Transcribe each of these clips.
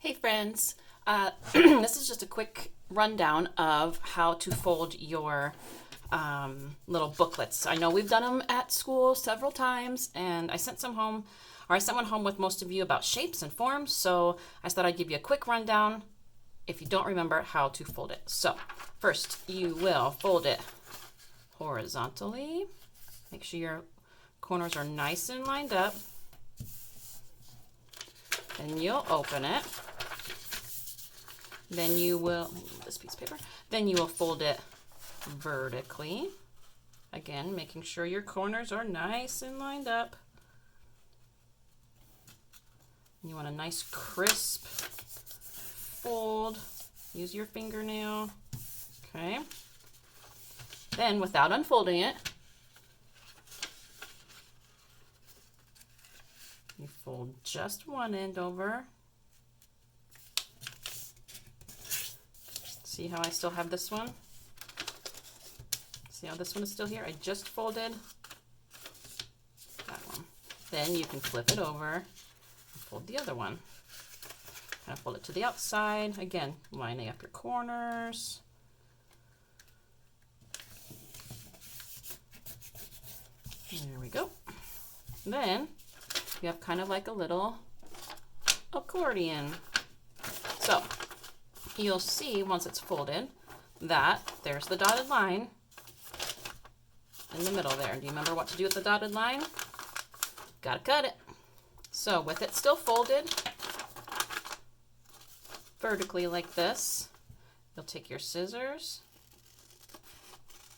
Hey friends, this is just a quick rundown of how to fold your little booklets. I know we've done them at school several times, and I sent some home, or I sent one home with most of you about shapes and forms, so I thought I'd give you a quick rundown if you don't remember how to fold it. So first you will fold it horizontally. Make sure your corners are nice and lined up. Then you'll open it. Then you will, this piece of paper, then you will fold it vertically. Again, making sure your corners are nice and lined up. You want a nice crisp fold. Use your fingernail. Okay. Then without unfolding it, you fold just one end over. See how I still have this one? See how this one is still here? I just folded that one. Then you can flip it over and fold the other one. Kind of fold it to the outside. Again, lining up your corners. There we go. Then you have kind of like a little accordion. So you'll see once it's folded that there's the dotted line in the middle there. Do you remember what to do with the dotted line? Gotta cut it. So with it still folded vertically like this, you'll take your scissors,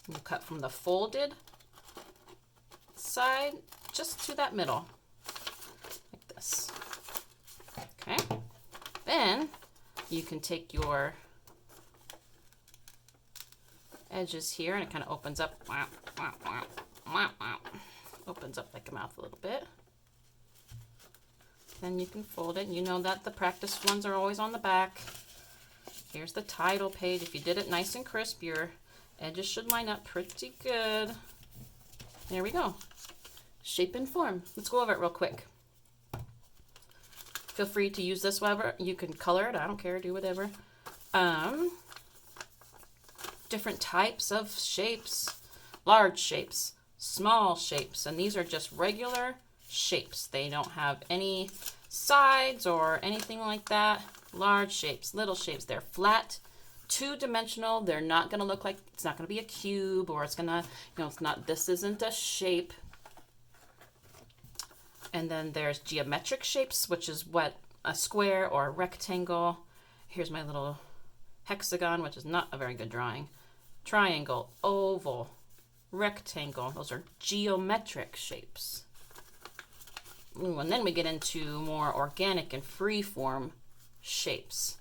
you'll cut from the folded side just to that middle, like this. Okay. Then you can take your edges here, and it kind of opens up, opens up like a mouth a little bit. Then you can fold it, and you know that the practice ones are always on the back. Here's the title page. If you did it nice and crisp, your edges should line up pretty good. There we go. Shape and form. Let's go over it real quick. Feel free to use this whatever. You can color it. I don't care. Do whatever. Different types of shapes. Large shapes. Small shapes. And these are just regular shapes. They don't have any sides or anything like that. Large shapes. Little shapes. They're flat. Two-dimensional. They're not going to look like, it's not going to be a cube, or it's going to, it's not, this isn't a shape. And then there's geometric shapes, which is what a square or a rectangle. Here's my little hexagon, which is not a very good drawing. Triangle, oval, rectangle. Those are geometric shapes. Ooh, and then we get into more organic and free form shapes.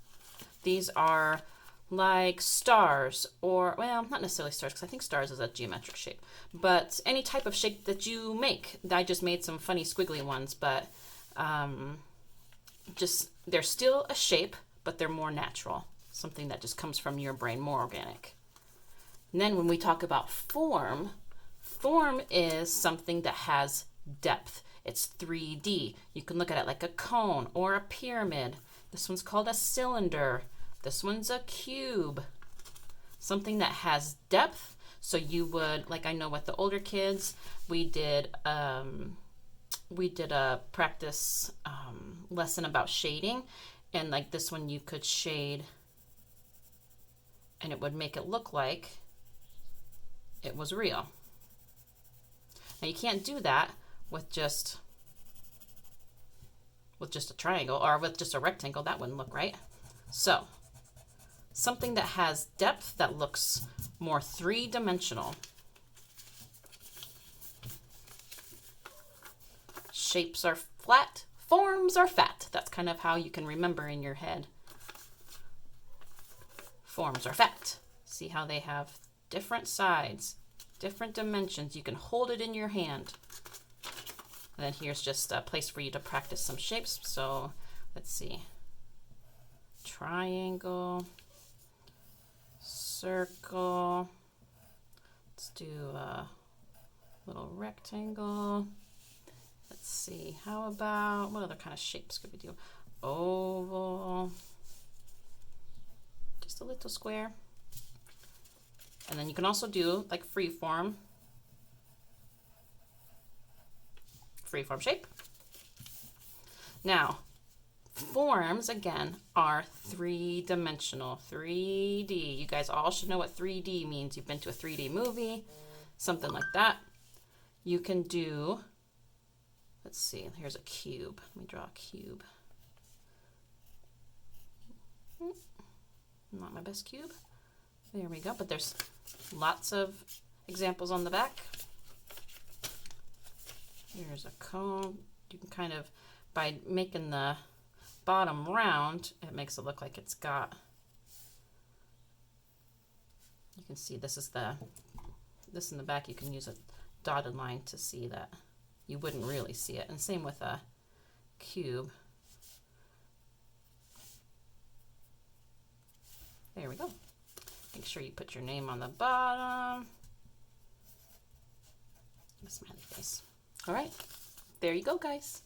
These are like stars, or, well, not necessarily stars, because I think stars is a geometric shape, but any type of shape that you make. I just made some funny squiggly ones, but just, they're still a shape, but they're more natural, something that just comes from your brain, more organic. And then when we talk about form, form is something that has depth. It's 3D. You can look at it like a cone or a pyramid. This one's called a cylinder. This one's a cube. Something that has depth. So you would, like I know with the older kids, we did a practice lesson about shading. And like this one, you could shade and it would make it look like it was real. Now you can't do that with just a triangle, or with just a rectangle. That wouldn't look right. So something that has depth, that looks more three-dimensional. Shapes are flat, forms are fat. That's kind of how you can remember in your head. Forms are fat. See how they have different sides, different dimensions. You can hold it in your hand. And then here's just a place for you to practice some shapes. So let's see. Triangle. Circle. Let's do a little rectangle. Let's see, how about, what other kind of shapes could we do? Oval. little square. And then you can also do like freeform shape. Now, forms, again, are three-dimensional, 3D. You guys all should know what 3D means. You've been to a 3D movie, something like that. You can do, let's see, here's a cube. Let me draw a cube. Not my best cube. There we go, but there's lots of examples on the back. Here's a cone. You can kind of, by making the bottom round, it makes it look like it's got, you can see this in the back, you can use a dotted line to see that. You wouldn't really see it. And same with a cube. There we go. Make sure you put your name on the bottom. A smiley face. All right, there you go, guys.